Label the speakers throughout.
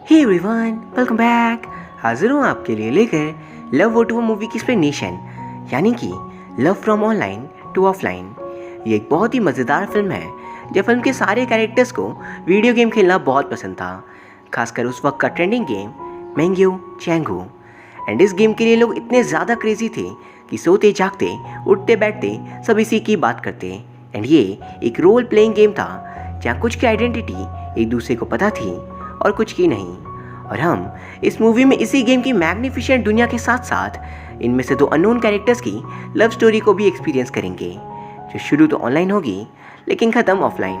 Speaker 1: Hey everyone, welcome back. हाजिर हूँ आपके लिए लेकर लव वो टू मूवी की एक्सप्लेनेशन, यानी कि love from online to offline. ये एक बहुत ही मज़ेदार फिल्म है। जब फिल्म के सारे कैरेक्टर्स को वीडियो गेम खेलना बहुत पसंद था, खासकर उस वक्त का ट्रेंडिंग गेम मैंग्यू चैंगू। एंड इस गेम के लिए लोग इतने ज़्यादा क्रेजी थे कि सोते जागते उठते बैठते सब इसी की बात करते। एंड ये एक रोल प्लेइंग गेम था जहाँ कुछ की आइडेंटिटी एक दूसरे को पता थी और कुछ की नहीं। और हम इस मूवी में इसी गेम की मैग्निफिसेंट दुनिया के साथ साथ इनमें से 2 अननोन कैरेक्टर्स की लव स्टोरी को भी एक्सपीरियंस करेंगे, जो शुरू तो ऑनलाइन होगी लेकिन ख़त्म offline.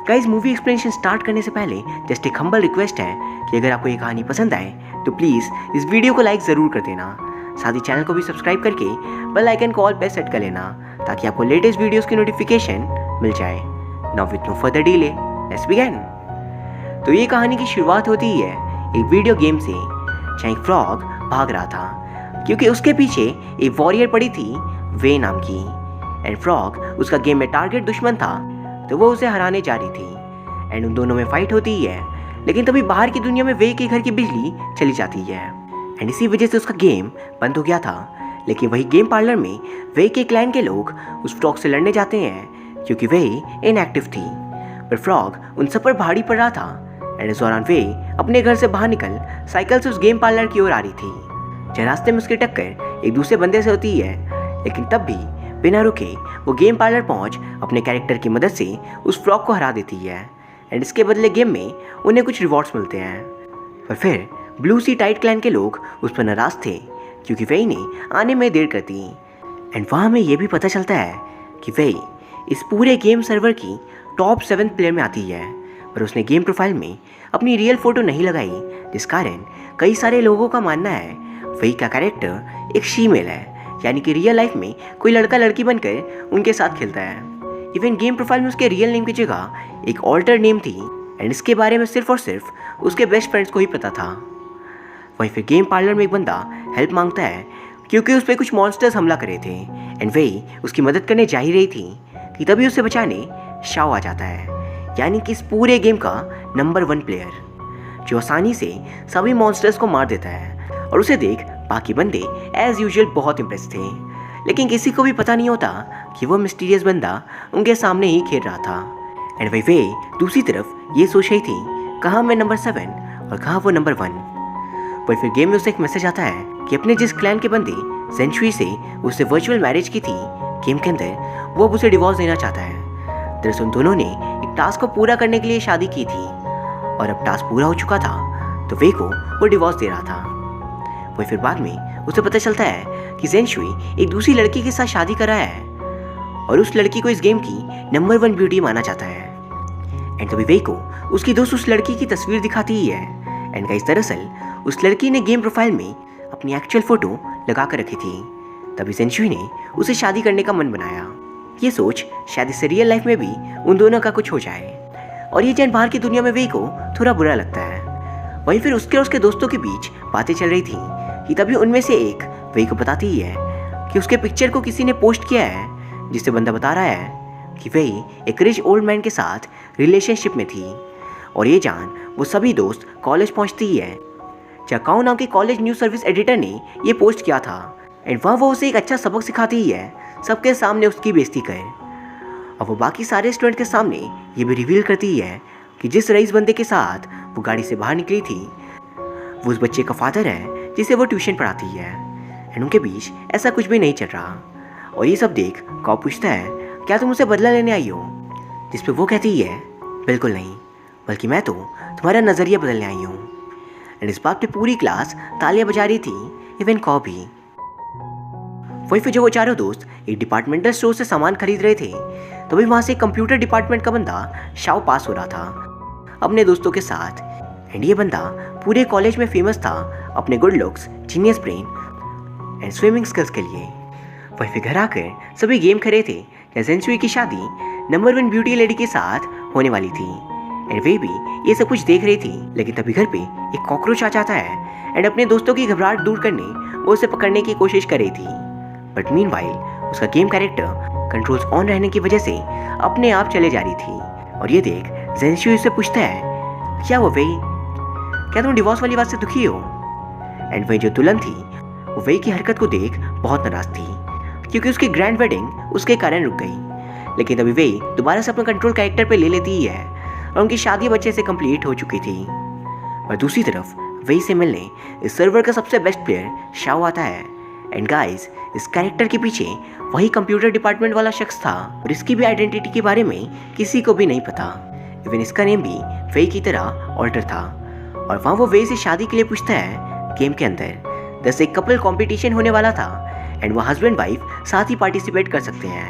Speaker 1: Guys, movie explanation start करने से पहले जस्ट एक हम्बल रिक्वेस्ट है कि अगर आपको ये कहानी पसंद आए तो प्लीज़ इस वीडियो को लाइक ज़रूर कर देना। साथ ही चैनल को भी सब्सक्राइब करके बेल आइकन को ऑल पे सेट कर लेना ताकि आपको लेटेस्ट वीडियोज़ की नोटिफिकेशन मिल जाए। Now with no further delay, let's begin. तो ये कहानी की शुरुआत होती है एक वीडियो गेम से, जहाँ एक फ्रॉग भाग रहा था क्योंकि उसके पीछे एक वॉरियर पड़ी थी वे नाम की। एंड फ्रॉग उसका गेम में टारगेट दुश्मन था, तो वो उसे हराने जा रही थी। एंड उन दोनों में फाइट होती है, लेकिन तभी बाहर की दुनिया में वे के घर की बिजली चली जाती है। एंड इसी वजह से उसका गेम बंद हो गया था। लेकिन वही गेम पार्लर में वे के क्लैन के लोग उस फ्रॉग से लड़ने जाते हैं क्योंकि वे इनएक्टिव थी। पर फ्रॉग उन सब पर भारी पड़ रहा था। एंड इस दौरान वे अपने घर से बाहर निकल साइकिल से उस गेम पार्लर की ओर आ रही थी, जहाँ रास्ते में उसकी टक्कर एक दूसरे बंदे से होती है। लेकिन तब भी बिना रुके वो गेम पार्लर पहुँच अपने कैरेक्टर की मदद से उस फ्रॉग को हरा देती है। एंड इसके बदले गेम में उन्हें कुछ रिवॉर्ड्स मिलते हैं। पर फिर ब्लू सी टाइट क्लैन के लोग उस पर नाराज थे क्योंकि वे ने आने में देर कर दी। एंड वहाँ हमें ये भी पता चलता है कि वे इस पूरे गेम सर्वर की टॉप 7 प्लेयर में आती है। पर उसने गेम प्रोफाइल में अपनी रियल फोटो नहीं लगाई, जिस कारण कई सारे लोगों का मानना है वही का कैरेक्टर एक शीमेल है, यानी कि रियल लाइफ में कोई लड़का लड़की बनकर उनके साथ खेलता है। इवन गेम प्रोफाइल में उसके रियल नेम की जगह एक ऑल्टर नेम थी। एंड इसके बारे में सिर्फ और सिर्फ उसके बेस्ट फ्रेंड्स को ही पता था। वहीं फिर गेम पार्लर में एक बंदा हेल्प मांगता है क्योंकि उस पर कुछ मॉन्स्टर्स हमला करे थे। एंड वही उसकी मदद करने जा ही रही थी कि तभी उसे बचाने शाओ आ जाता है, यानी कि इस पूरे गेम का नंबर 1 प्लेयर, जो आसानी से सभी मॉन्स्टर्स को मार देता है। और उसे देख बाकी बंदे एज यूजुअल बहुत इम्प्रेस थे, लेकिन किसी को भी पता नहीं होता कि वो मिस्टीरियस बंदा उनके सामने ही खेल रहा था। एंड वे दूसरी तरफ ये सोच रही थी कहाँ मैं नंबर 7 और कहाँ वो नंबर 1। पर फिर गेम में उसे एक मैसेज आता है कि अपने जिस क्लैन के बंदे जेंशुई से उससे वर्चुअल मैरिज की थी गेम के अंदर, वो अब उसे डिवोर्स देना चाहता है। दरअसल उन दोनों ने एक टास्क को पूरा करने के लिए शादी की थी और अब टास्क पूरा हो चुका था, तो वे को वो डिवोर्स दे रहा था। वही फिर बाद में उसे पता चलता है कि जेंशुई एक दूसरी लड़की के साथ शादी कर रहा है और उस लड़की को इस गेम की नंबर 1 ब्यूटी माना जाता है। एंड तभी वे को उसकी दोस्त उस लड़की की तस्वीर दिखाती ही है। एंड गाइस, दरअसल उस लड़की ने गेम प्रोफाइल में अपनी एक्चुअल फोटो लगा कर रखी थी। तभी जेंशुई ने उसे शादी करने का मन बनाया। ये सोच शायद इससे रियल लाइफ में भी उन दोनों का कुछ हो जाए। और ये जान बाहर की दुनिया में वे को थोड़ा बुरा लगता है। वहीं फिर उसके और उसके दोस्तों के बीच बातें चल रही थी कि तभी उनमें से एक वे को बताती ही है कि उसके पिक्चर को किसी ने पोस्ट किया है, जिससे बंदा बता रहा है कि वे एक रिच ओल्ड मैन के साथ रिलेशनशिप में थी। और ये जान वो सभी दोस्त कॉलेज पहुंचती ही है, जहाँ काउ नाम के कॉलेज न्यूज़ सर्विस एडिटर ने ये पोस्ट किया था। एंड वहाँ वो उसे एक अच्छा सबक सिखाती ही है, सबके सामने उसकी बेइज्जती कर। और वो बाकी सारे स्टूडेंट के सामने ये भी रिवील करती ही है कि जिस रईस बंदे के साथ वो गाड़ी से बाहर निकली थी, वो उस बच्चे का फादर है जिसे वो ट्यूशन पढ़ाती है। एंड उनके बीच ऐसा कुछ भी नहीं चल रहा। और ये सब देख काउ पूछता है, क्या तुम उसे बदला लेने आई हो? जिस पे वो कहती है, बिल्कुल नहीं, बल्कि मैं तो तुम्हारा नज़रिया बदलने आई हूँ। एंड इस बात पे पूरी क्लास तालियां बजा रही थी, इवन काउ भी। वही फिर जो वो चारों दोस्त एक डिपार्टमेंटल स्टोर से सामान खरीद रहे थे, तभी वहाँ से कंप्यूटर डिपार्टमेंट का बंदा शाओ पास हो रहा था अपने दोस्तों के साथ। एंड ये बंदा पूरे कॉलेज में फेमस था अपने good looks, genius brain and swimming skills के लिए। वही फिर घर आकर सभी गेम खेल रहे थे कि जेंशुई की शादी नंबर 1 ब्यूटी लेडी के साथ होने वाली थी। एंड वे भी ये सब कुछ देख रही थी। लेकिन तभी घर पे एक कॉकरोच आ जाता है एंड अपने दोस्तों की घबराहट दूर करने वो उसे पकड़ने की कोशिश कर रही थी। बट मीनवाइल उसका गेम कैरेक्टर कंट्रोल्स ऑन रहने की वजह से अपने आप चले जा रही थी। और ये देख जेंशुई उससे पूछता है, क्या वो वे क्या तुम डिवोर्स वाली बात से दुखी हो? एंड वही जो दुल्हन थी वो वेई की हरकत को देख बहुत नाराज थी, क्योंकि उसकी ग्रैंड वेडिंग उसके कारण रुक गई। लेकिन तभी वेई दोबारा से अपना कंट्रोल कैरेक्टर पे ले लेती ही है और उनकी शादी बच्चे से कंप्लीट हो चुकी थी। और दूसरी तरफ वेई से मिलने इस सर्वर का सबसे बेस्ट प्लेयर शाओ आता है। एंड गाइस, इस कैरेक्टर के पीछे वही कंप्यूटर डिपार्टमेंट वाला शख्स था और इसकी भी आइडेंटिटी के बारे में किसी को भी नहीं पता। इवन इसका नेम भी वेई की तरह ऑल्टर था। और वहाँ वो वेई से शादी के लिए पूछता है गेम के अंदर। दस एक कपल कंपटीशन होने वाला था एंड वो हस्बैंड वाइफ साथ ही पार्टिसिपेट कर सकते हैं।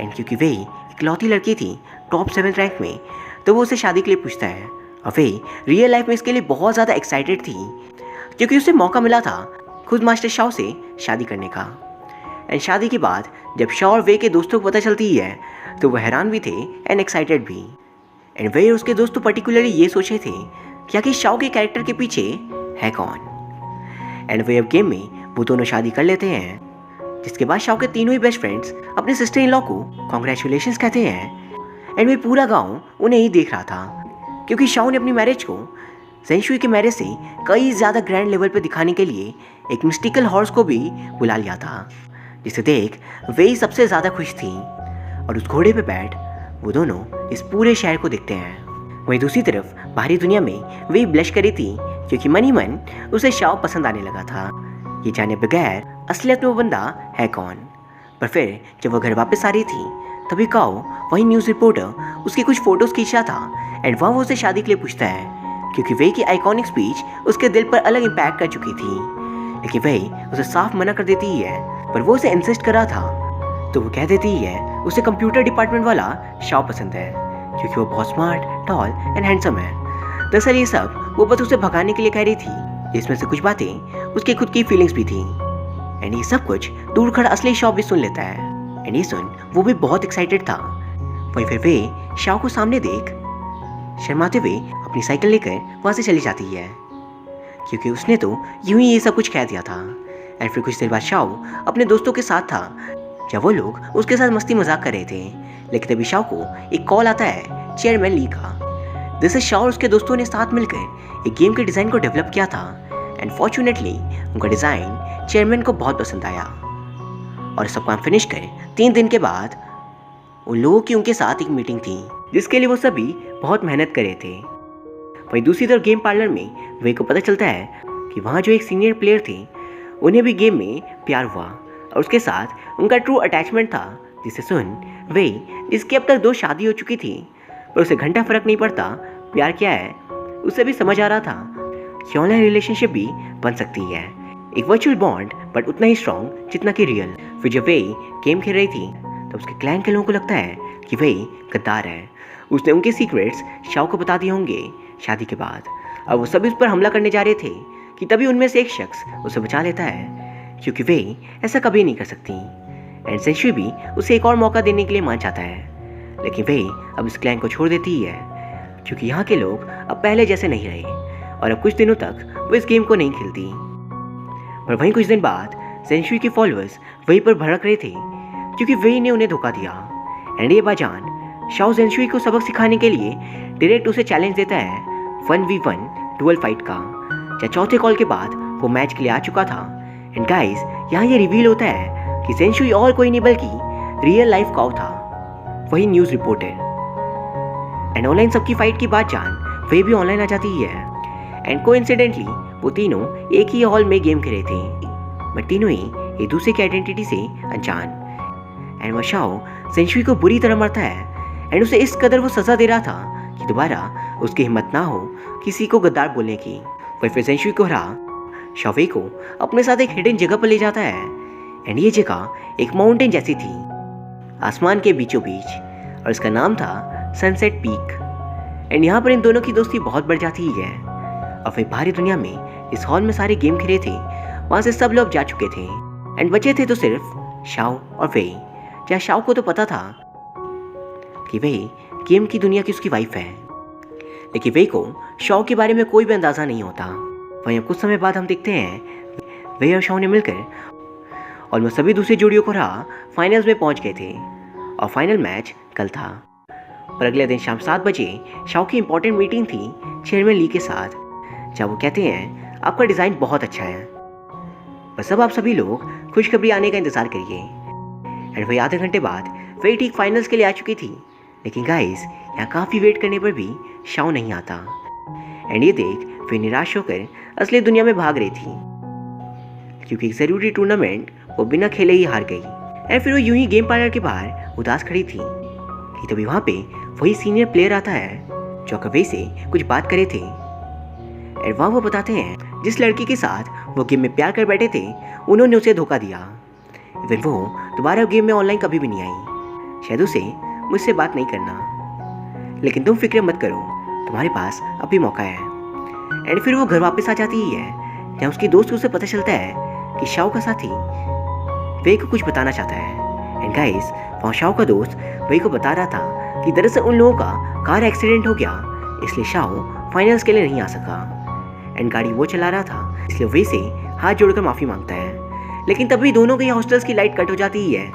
Speaker 1: एंड क्योंकि वेई इकलौती लड़की थी टॉप 7 रैंक में, तो वो उसे शादी के लिए पूछता है। और वेई रियल लाइफ में इसके लिए बहुत ज़्यादा एक्साइटेड थी, क्योंकि उसे मौका मिला था खुद मास्टर शाओ से शादी करने का। एंड शादी के बाद जब शाओ और वेई के दोस्तों को पता चलती है तो वो हैरान भी थे एंड एक्साइटेड भी। एंड वेई और उसके दोस्त तो पर्टिकुलरली ये सोचे थे कि आखिर शाओ के कैरेक्टर के पीछे है कौन। एंड वे अब गेम में वो दोनों शादी कर लेते हैं, जिसके बाद शाओ के तीनों ही बेस्ट फ्रेंड्स अपने सिस्टर इन लॉ को कॉन्ग्रेचुलेशंस कहते हैं। एंड वे पूरा गांव उन्हें ही देख रहा था, क्योंकि शाओ ने अपनी मैरिज को ज़ेनशुई के मैरिज से कई ज़्यादा ग्रैंड लेवल पर दिखाने के लिए एक मिस्टिकल हॉर्स को भी बुला लिया था, जिसे देख वे सबसे ज़्यादा खुश थी। और उस घोड़े पे बैठ वो दोनों इस पूरे शहर को देखते हैं। वहीं दूसरी तरफ बाहरी दुनिया में वे ब्लश करी थी, क्योंकि मन ही मन उसे शाओ पसंद आने लगा था, ये जाने बगैर असलियत में वो बंदा है कौन। पर फिर जब वो घर वापस आ रही थी तभी काओ वही न्यूज़ रिपोर्टर उसकी कुछ फोटोज़ खींच रहा था। एंड वहाँ वो उसे शादी के लिए पूछता है, क्योंकि वे की आइकॉनिक स्पीच उसके दिल पर अलग इम्पैक्ट कर चुकी थी। लेकिन वे उसे साफ मना कर देती है, पर वो उसे इंसिस्ट कर रहा था तो वो कह देती है उसे कंप्यूटर डिपार्टमेंट वाला शाओ पसंद है, क्योंकि वो बहुत स्मार्ट, टॉल एंड हैंडसम है। दरअसल ये सब वो बस उसे भगाने के लिए कह रही थी, इसमें से कुछ बातें उसकी खुद की फीलिंग्स भी थी। एंड ये सब कुछ दूर खड़ा असली शाओ भी सुन लेता है। एंड ये सुन वो भी बहुत एक्साइटेड था। वहीं फिर वे शाओ को सामने देख शर्माते हुए अपनी साइकिल लेकर वहाँ से चली जाती है, क्योंकि उसने तो यूं ही ये सब कुछ कह दिया था। एंड फिर कुछ देर बाद शाओ अपने दोस्तों के साथ था, जब वो लोग उसके साथ मस्ती मजाक कर रहे थे। लेकिन तभी शाओ को एक कॉल आता है चेयरमैन ली का। जैसे शाओ और उसके दोस्तों ने साथ मिलकर एक गेम के डिज़ाइन को डेवलप किया था। एंड फॉर्चुनेटली उनका डिज़ाइन चेयरमैन को बहुत पसंद आया। और सब काम फिनिश कर 3 दिन के बाद उन लोगों की उनके साथ एक मीटिंग थी, जिसके लिए वो सभी बहुत मेहनत कर रहे थे। वहीं दूसरी तरफ गेम पार्लर में वे को पता चलता है कि वहाँ जो एक सीनियर प्लेयर थे उन्हें भी गेम में प्यार हुआ और उसके साथ उनका ट्रू अटैचमेंट था, जिसे सुन वे जिसकी अब तक 2 शादी हो चुकी थी पर उसे घंटा फर्क नहीं पड़ता प्यार क्या है, उसे भी समझ आ रहा था कि ऑनलाइन रिलेशनशिप भी बन सकती है, एक वर्चुअल बॉन्ड बट उतना ही स्ट्रॉन्ग जितना कि रियल। फिर जब वे गेम खेल रही थी तो उसके क्लैन के लोगों को लगता है कि वे गद्दार है। उसने उनके सीक्रेट्स शाओ को बता दिए होंगे शादी के बाद। अब वो सभी उस पर हमला करने जा रहे थे कि तभी उनमें से एक शख्स उसे बचा लेता है, क्योंकि वे ऐसा कभी नहीं कर सकती। एंड ज़ेनशुई भी उसे एक और मौका देने के लिए मान जाता है, लेकिन वे अब इस क्लैन को छोड़ देती है, क्योंकि यहाँ के लोग अब पहले जैसे नहीं रहे और अब कुछ दिनों तक वो इस गेम को नहीं खेलती। पर वहीं कुछ दिन बाद ज़ेनशुई के फॉलोअर्स वहीं पर भड़क रहे थे, क्योंकि वे ने उन्हें धोखा दिया। एंड ये बाजान शाओ ज़ेनशुई को सबक सिखाने के लिए डायरेक्ट उसे चैलेंज देता है 1v1 डुअल फाइट का। या चौथे कॉल के बाद वो मैच के लिए आ चुका था। एंड गाइस, यहाँ ये रिवील होता है कि ज़ेनशुई और कोई नहीं बल्कि रियल लाइफ काओ था, वही न्यूज़ रिपोर्टर। एंड ऑनलाइन सबकी फाइट की बात जान वे भी ऑनलाइन आ जाती है। एंड कोइंसिडेंटली वो तीनों एक ही हॉल में गेम खेल रहे थे, बट तीनों ही एक दूसरे की आइडेंटिटी से अनजान। एंड वो शाओ ज़ेनशुई को बुरी तरह मारता है एंड उसे इस कदर वो सज़ा दे रहा था कि दोबारा उसकी हिम्मत ना हो किसी को गद्दार बोलने की। वही फिर ज़ेनशुई को हरा शाओ वे को अपने साथ एक हिडन जगह पर ले जाता है। एंड ये जगह एक माउंटेन जैसी थी आसमान के बीचों बीच, और इसका नाम था सनसेट पीक। एंड यहाँ पर इन दोनों की दोस्ती बहुत बढ़ जाती है। और फिर बाहरी दुनिया में इस हॉल में सारे गेम खेले थे, वहाँ से सब लोग जा चुके थे एंड बचे थे तो सिर्फ शाओ और वे। जहाँ शाओ को तो पता था कि वे गेम की दुनिया की उसकी वाइफ है, लेकिन वे को शाओ के बारे में कोई भी अंदाज़ा नहीं होता। वहीं अब कुछ समय बाद हम देखते हैं वे और शाओ ने मिलकर ऑलमोस्ट सभी दूसरी जोड़ियों को हरा फाइनल्स में पहुंच गए थे, और फाइनल मैच कल था। पर अगले दिन शाम 7 बजे शाओ की इंपॉर्टेंट मीटिंग थी चेयरमैन ली के साथ, जहाँ वो कहते हैं आपका डिज़ाइन बहुत अच्छा है, बस अब आप सभी लोग खुशखबरी आने का इंतज़ार करिए। एंड वही आधे घंटे बाद वही ठीक फाइनल्स के लिए आ चुकी थी, लेकिन गाइस यहाँ काफ़ी वेट करने पर भी शाओ नहीं आता। एंड ये देख वे निराश होकर असली दुनिया में भाग रही थी, क्योंकि एक ज़रूरी टूर्नामेंट वो बिना खेले ही हार गई। एंड फिर वो यूं ही गेम पार्लर के बाहर उदास खड़ी थी कि तभी वहाँ पे वही सीनियर प्लेयर आता है जो कवे से कुछ बात करे थे। एंड वहाँ वो बताते हैं जिस लड़की के साथ वो गेम में प्यार कर बैठे थे उन्होंने उसे धोखा दिया। इवन वो दोबारा गेम में ऑनलाइन कभी भी नहीं आई, शायद उसे मुझसे बात नहीं करना। लेकिन तुम फिक्र मत करो, तुम्हारे पास अभी मौका है। एंड फिर वो घर वापस आ जाती ही है, जहाँ उसकी दोस्त उसे पता चलता है कि शाओ का साथी वे को कुछ बताना चाहता है। एंड गाइस वहाँ शाओ का दोस्त वे को बता रहा था कि दरअसल उन लोगों का कार एक्सीडेंट हो गया, इसलिए शाओ फाइनल्स के लिए नहीं आ सका। एंड गाड़ी वो चला रहा था, इसलिए वे से हाथ जोड़कर माफ़ी मांगता है। लेकिन तभी दोनों के हॉस्टल्स की लाइट कट हो जाती ही है,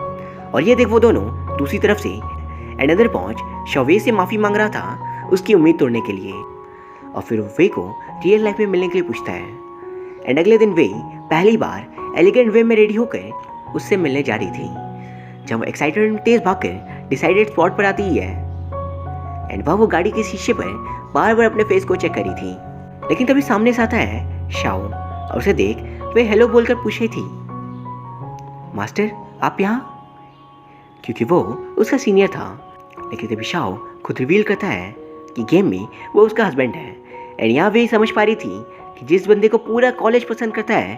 Speaker 1: और ये देख वो दोनों दूसरी तरफ से एंड अंदर पहुँच शाओ वे से माफ़ी मांग रहा था उसकी उम्मीद तोड़ने के लिए। और फिर वो वे को रियल लाइफ में मिलने के लिए पूछता है। एंड अगले दिन वे पहली बार एलिगेंट वे में रेडी होकर उससे मिलने जा रही थी, जब वो एक्साइटेड में तेज भागकर डिसाइडेड स्पॉट पर आती ही है। एंड वह वो गाड़ी के शीशे पर बार बार अपने फेस को चेक करी थी, लेकिन तभी सामने से आता है शाओ और उसे देख वे हेलो बोलकर पूछे थी, मास्टर आप यहाँ? क्योंकि वो उसका सीनियर था। लेकिन तभी शाओ खुद रिवील करता है कि गेम में वो उसका हस्बैंड है। एंड यहाँ वे समझ पा रही थी कि जिस बंदे को पूरा कॉलेज पसंद करता है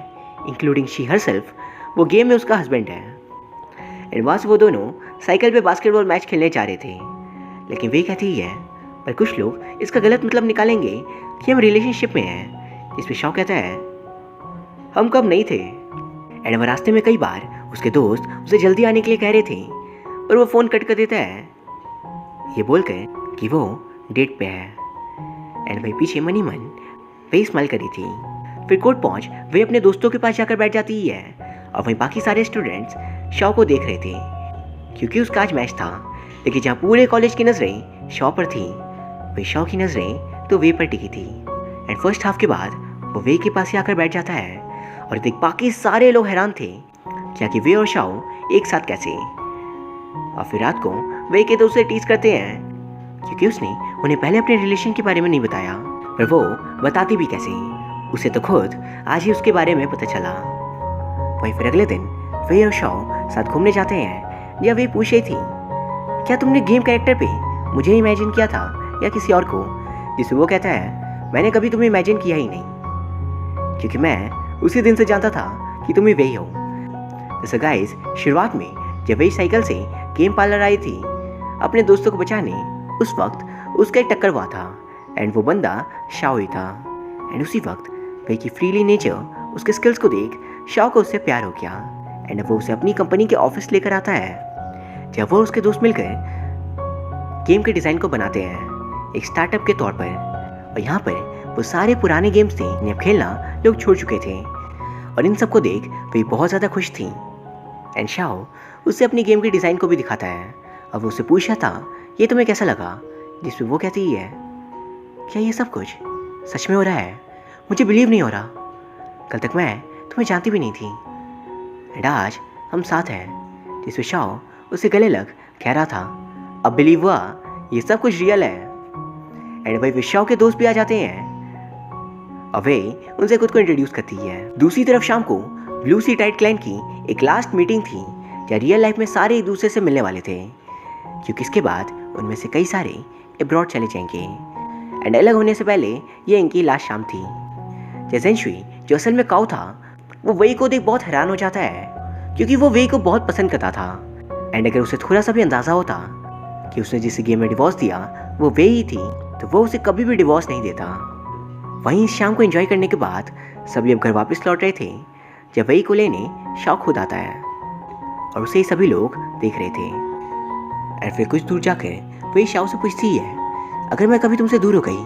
Speaker 1: इंक्लूडिंग शी हरसेल्फ, वो गेम में उसका हस्बैंड है। एंड वहाँ से वो दोनों साइकिल पे बास्केटबॉल मैच खेलने जा रहे थे, लेकिन वे कहती है पर कुछ लोग इसका गलत मतलब निकालेंगे कि हम रिलेशनशिप में हैं, जिस पे शाओ कहता है हम कब नहीं थे। एंड वह रास्ते में कई बार उसके दोस्त उसे जल्दी आने के लिए कह रहे थे, पर वो फ़ोन कट कर देता है ये बोलकर कि वो डेट पे है। एंड वही पीछे मनी मन वे स्माइल करी थी। फिर कोर्ट पहुंच वे अपने दोस्तों के पास जाकर बैठ जाती ही है, और वहीं बाकी सारे स्टूडेंट्स शाओ को देख रहे थे क्योंकि उसका आज मैच था। लेकिन जहाँ पूरे कॉलेज की नज़रें शाओ पर थी, वही शाओ की नज़रें तो वे पर टिकी थी। एंड फर्स्ट हाफ के बाद वो वे के पास ही आकर बैठ जाता है, और देख बाकी सारे लोग हैरान थे कि वे और शाओ एक साथ कैसे। और फिर रात को वे के दोस्त उसे टीज करते हैं क्योंकि उसने उन्हें पहले अपने रिलेशन के बारे में नहीं बताया, पर वो बताती भी कैसे, उसे तो खुद आज ही उसके बारे में पता चला। वहीं फिर अगले दिन वे और शाओ साथ घूमने जाते हैं, या वे पूछ रही थी क्या तुमने गेम कैरेक्टर पे मुझे इमेजिन किया था या किसी और को, जिससे वो कहता है मैंने कभी तुम्हें इमेजिन किया ही नहीं, क्योंकि मैं उसी दिन से जानता था कि तुम ही वही हो। जैसे गाइस शुरुआत में जब वही साइकिल से गेम पार्लर आई थी अपने दोस्तों को बचाने, उस वक्त उसका एक टक्कर हुआ था, एंड वो बंदा शाओ ही था। एंड उसी वक्त वही की फ्रीली नेचर, उसके स्किल्स को देख शाओ को उससे प्यार हो गया। एंड वो उसे अपनी कंपनी के ऑफिस लेकर आता है, जब वो उसके दोस्त मिलकर गेम के डिज़ाइन को बनाते हैं एक स्टार्टअप के तौर पर। और यहाँ पर वो सारे पुराने गेम्स थे जिन्हें अब खेलना लोग छोड़ चुके थे, और इन सबको देख वे बहुत ज़्यादा खुश थी। एंड शाओ उससे अपनी गेम के डिज़ाइन को भी दिखाता है, और वो उससे पूछा था ये तुम्हें कैसा लगा, जिस पे वो कहती ही है क्या ये सब कुछ सच में हो रहा है, मुझे बिलीव नहीं हो रहा, कल तक मैं तुम्हें जानती भी नहीं थी, एंड आज हम साथ हैं। जिस पे शाओ उसे गले लग कह रहा था अब बिलीव हुआ ये सब कुछ रियल है। एंड भाई शाओ के दोस्त भी आ जाते हैं, और वे उनसे खुद को इंट्रोड्यूस करती है। दूसरी तरफ शाम को ब्लू सी टाइड क्लाइंट की एक लास्ट मीटिंग थी, जहाँ रियल लाइफ में सारे एक दूसरे से मिलने वाले थे, क्योंकि इसके बाद उनमें से कई सारे अब्रॉड चले जाएंगे। एंड अलग होने से पहले ये इनकी लास्ट शाम थी। जेजेंशुई जो असल में काओ था, वो वेई को देख बहुत हैरान हो जाता है, क्योंकि वो वेई को बहुत पसंद करता था। एंड अगर उसे थोड़ा सा भी अंदाज़ा होता कि उसने जिस गेम में डिवोर्स दिया वो वेई ही थी, तो वो उसे कभी भी डिवोर्स नहीं देता। वहीं इस शाम को एंजॉय करने के बाद सभी अब घर वापस लौट रहे थे, जब वेई को लेने शाओ खुद आता है, और उसे सभी लोग देख रहे थे। और फिर कुछ दूर जाकर वेई शाओ से पूछती है अगर मैं कभी तुमसे दूर हो गई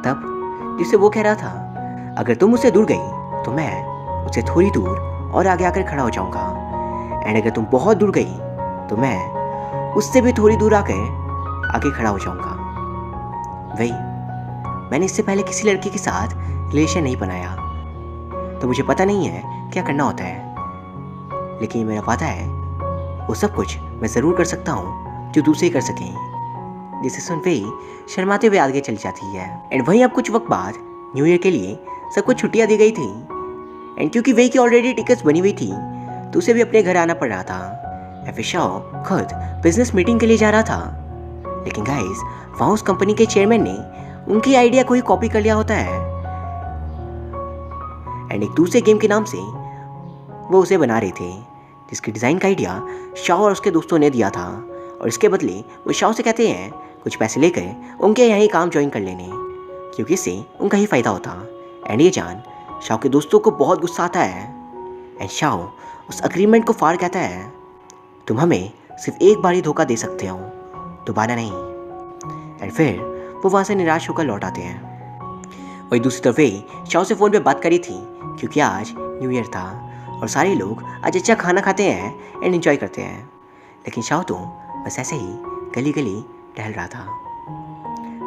Speaker 1: तब, जिससे वो कह रहा था अगर तुम मुझसे दूर गई तो मैं उससे थोड़ी दूर और आगे आकर खड़ा हो जाऊंगा, एंड अगर तुम बहुत दूर गई तो मैं उससे भी थोड़ी दूर आकर आगे खड़ा हो जाऊंगा। वही मैंने इससे पहले किसी लड़की के साथ रिलेशन नहीं बनाया तो मुझे पता नहीं है क्या करना होता है, लेकिन ये मेरा वादा है वो सब कुछ मैं ज़रूर कर सकता हूँ जो दूसरे कर सकें। जिसे सुन वही शर्माते हुए आगे चली जाती है। एंड वहीं अब कुछ वक्त बाद न्यू ईयर के लिए सबको छुट्टियाँ दी गई थी। एंड क्योंकि वे की ऑलरेडी टिकट्स बनी हुई थी तो उसे भी अपने घर आना पड़ रहा था। या फिर शाओ खुद बिजनेस मीटिंग के लिए जा रहा था, लेकिन गाइस वहाँ उस कंपनी के चेयरमैन ने उनकी आइडिया को ही कॉपी कर लिया होता है एंड एक दूसरे गेम के नाम से वो उसे बना रहे थे, जिसकी डिज़ाइन का आइडिया शाओ और उसके दोस्तों ने दिया था। और इसके बदले वो शाओ से कहते हैं कुछ पैसे लेकर उनके यहाँ ही काम ज्वाइन कर लेने, क्योंकि इससे उनका ही फ़ायदा होता। एंड ये जान शाओ के दोस्तों को बहुत गुस्सा आता है एंड शाओ उस अग्रीमेंट को फाड़ कहता है तुम हमें सिर्फ एक बार ही धोखा दे सकते हो, दोबारा नहीं। एंड फिर वो वहाँ से निराश होकर लौट आते हैं। वही दूसरी तरफ वे शाओ से फ़ोन पे बात करी थी क्योंकि आज न्यू ईयर था और सारे लोग आज अच्छा खाना खाते हैं एंड एंजॉय करते हैं, लेकिन शाओ तो बस ऐसे ही गली गली टहल रहा था।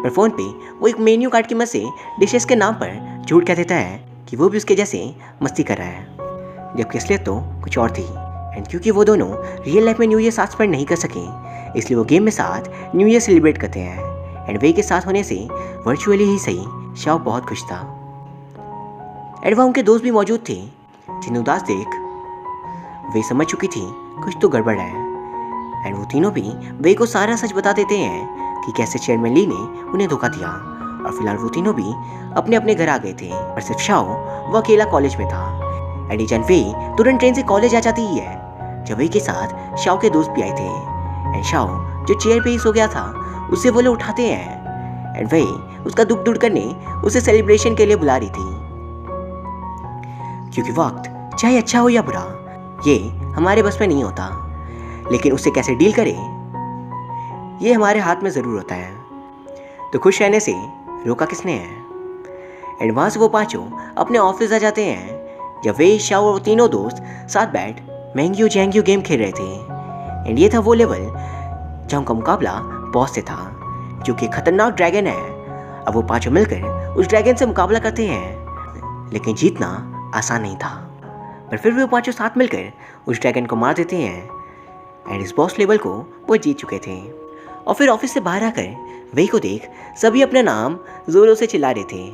Speaker 1: पर फ़ोन पे वो एक मेन्यू कार्ड की मदद से डिशेस के नाम पर झूठ कह देता है कि वो भी उसके जैसे मस्ती कर रहा है, जबकि असलियत तो कुछ और थी। एंड क्योंकि वो दोनों रियल लाइफ में न्यू ईयर साथ स्पेंड नहीं कर सके, इसलिए वो गेम में साथ न्यू ईयर सेलिब्रेट करते हैं। एंड वे के साथ होने से वर्चुअली ही सही शाओ बहुत खुश था। एंड वहाँ उनके दोस्त भी मौजूद थे, जिन्हें उदास देख वे समझ चुकी थी कुछ तो गड़बड़ है। एंड वो तीनों भी वे को सारा सच बता देते हैं कि कैसे चेयरमैन ली ने उन्हें धोखा दिया। और फिलहाल वो तीनों भी अपने अपने घर आ गए थे, पर सिर्फ शाओ वो अकेला कॉलेज में था। एंड एजेंट वे तुरंत ट्रेन से कॉलेज आ जाती ही है, जब वे के साथ शाओ के दोस्त भी आए थे। एंड शाओ जो चेयर पे ही सो गया था उसे वो लोग उठाते हैं एंड वे उसका दुख दूर करने उसे सेलिब्रेशन के लिए बुला रही थी, क्योंकि वक्त चाहे अच्छा हो या बुरा ये हमारे बस में नहीं होता, लेकिन उससे कैसे डील करें ये हमारे हाथ में ज़रूर होता है। तो खुश रहने से रोका किसने है। एंड वहाँ से वो पांचों अपने ऑफिस आ जाते हैं, जब वे शाओ और तीनों दोस्त साथ बैठ मैंग्यू जैंग्यू गेम खेल रहे थे। एंड ये था वो लेवल जहाँ उनका मुकाबला बॉस से था, जो कि खतरनाक ड्रैगन है। अब वो पांचों मिलकर उस ड्रैगन से मुकाबला करते हैं, लेकिन जीतना आसान नहीं था। पर फिर भी वो पांचों साथ मिलकर उस ड्रैगन को मार देते हैं एंड इस बॉस लेवल को वो जीत चुके थे। और फिर ऑफिस से बाहर आकर वे को देख सभी अपना नाम जोरों से चिल्ला रहे थे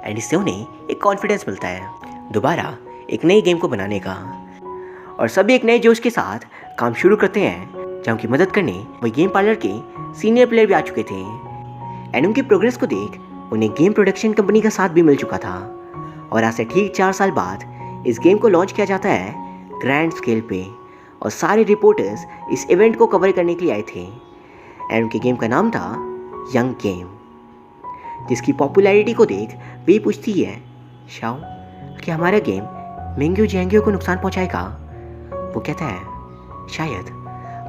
Speaker 1: एंड इससे उन्हें एक कॉन्फिडेंस मिलता है दोबारा एक नई गेम को बनाने का। और सभी एक नए जोश के साथ काम शुरू करते हैं, जहाँ उनकी मदद करने वही गेम पार्लर के सीनियर प्लेयर भी आ चुके थे। एंड उनकी प्रोग्रेस को देख उन्हें गेम प्रोडक्शन कंपनी का साथ भी मिल चुका था। और आज से ठीक 4 साल बाद इस गेम को लॉन्च किया जाता है ग्रैंड स्केल पे, और सारे रिपोर्टर्स इस इवेंट को कवर करने के लिए आए थे। एंड उनके गेम का नाम था यंग गेम, जिसकी पॉपुलैरिटी को देख वे पूछती है शाओ कि हमारा गेम मैंग्यू जैंग्यू को नुकसान पहुंचाएगा। वो कहता है शायद,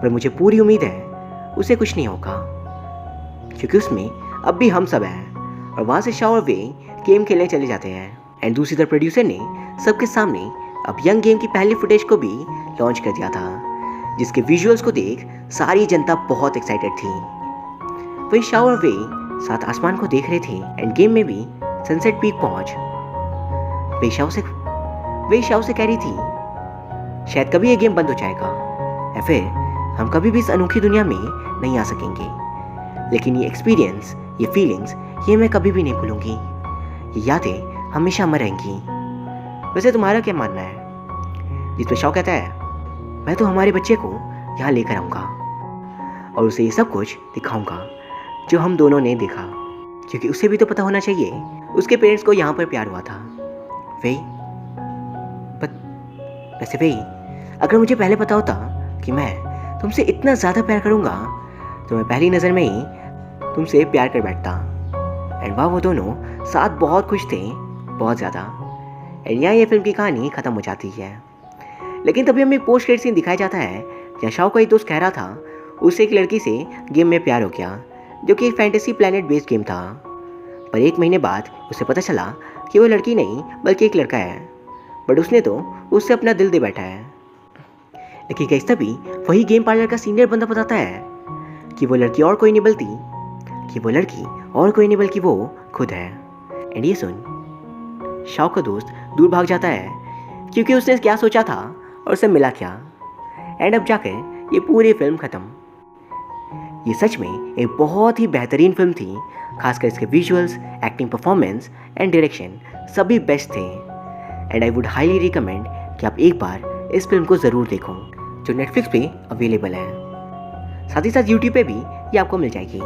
Speaker 1: पर मुझे पूरी उम्मीद है उसे कुछ नहीं होगा, क्योंकि उसमें अब भी हम सब हैं। और वहाँ से शाओ और वे गेम खेलने चले जाते हैं। एंड दूसरी तरफ प्रोड्यूसर ने सबके सामने अब यंग गेम की पहली फुटेज को भी लॉन्च कर दिया था, जिसके विजुअल्स को देख सारी जनता बहुत एक्साइटेड थी। वही शाओ और वे साथ आसमान को देख रहे थे एंड गेम में भी सनसेट पीक पहुंच वे शाओ से कह रही थी शायद कभी ये गेम बंद हो जाएगा या फिर हम कभी भी इस अनोखी दुनिया में नहीं आ सकेंगे, लेकिन ये एक्सपीरियंस, ये फीलिंग्स, ये मैं कभी भी नहीं भूलूंगी। ये यादें हमेशा अमर रहेंगी। वैसे तुम्हारा क्या मानना है? जिस पे शाओ कहता है मैं तो हमारे बच्चे को यहाँ लेकर आऊँगा और उसे ये सब कुछ दिखाऊंगा जो हम दोनों ने देखा, क्योंकि उसे भी तो पता होना चाहिए उसके पेरेंट्स को यहाँ पर प्यार हुआ था। वैसे वे अगर मुझे पहले पता होता कि मैं तुमसे इतना ज़्यादा प्यार करूँगा तो मैं पहली नज़र में ही तुमसे प्यार कर बैठता। एंड वह वो दोनों साथ बहुत खुश थे, बहुत ज़्यादा। एंड यहाँ ये फिल्म की कहानी ख़त्म हो जाती है। लेकिन तभी हमें पोस्ट क्रेडिट सीन दिखाया जाता है जहाँ शाओ का एक दोस्त कह रहा था उससे एक लड़की से गेम में प्यार हो गया, जो कि एक फैंटेसी प्लैनेट बेस्ड गेम था। पर 1 महीने बाद उसे पता चला कि वो लड़की नहीं बल्कि एक लड़का है, बट उसने तो उससे अपना दिल दे बैठा है। लेकिन गाइस तभी वही गेम पार्लर का सीनियर बंदा बताता है कि वो लड़की और कोई नहीं बल्कि वो खुद है। एंड ये सुन शाओ का दोस्त दूर भाग जाता है क्योंकि उसने क्या सोचा था और उसे मिला क्या। एंड अब जाकर ये पूरी फिल्म ख़त्म। ये सच में एक बहुत ही बेहतरीन फिल्म थी, खासकर इसके visuals, acting, performance and direction सभी बेस्ट थे। And I would highly recommend कि आप एक बार इस फिल्म को ज़रूर देखो, जो नेटफ्लिक्स पे अवेलेबल है। साथ ही साथ यूट्यूब पे भी ये आपको मिल जाएगी।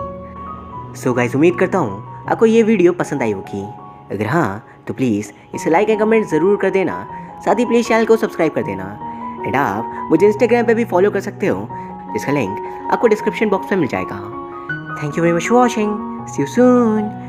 Speaker 1: सो गाइस, उम्मीद करता हूँ आपको ये वीडियो पसंद आई होगी। अगर हाँ तो प्लीज़ इसे लाइक एंड कमेंट ज़रूर कर देना। साथ ही प्लीज़ चैनल को सब्सक्राइब कर देना। एंड आप मुझे इंस्टाग्राम पे भी फॉलो कर सकते हो, जिसका लिंक आपको डिस्क्रिप्शन बॉक्स में मिल जाएगा। Thank you very much for watching. See you soon.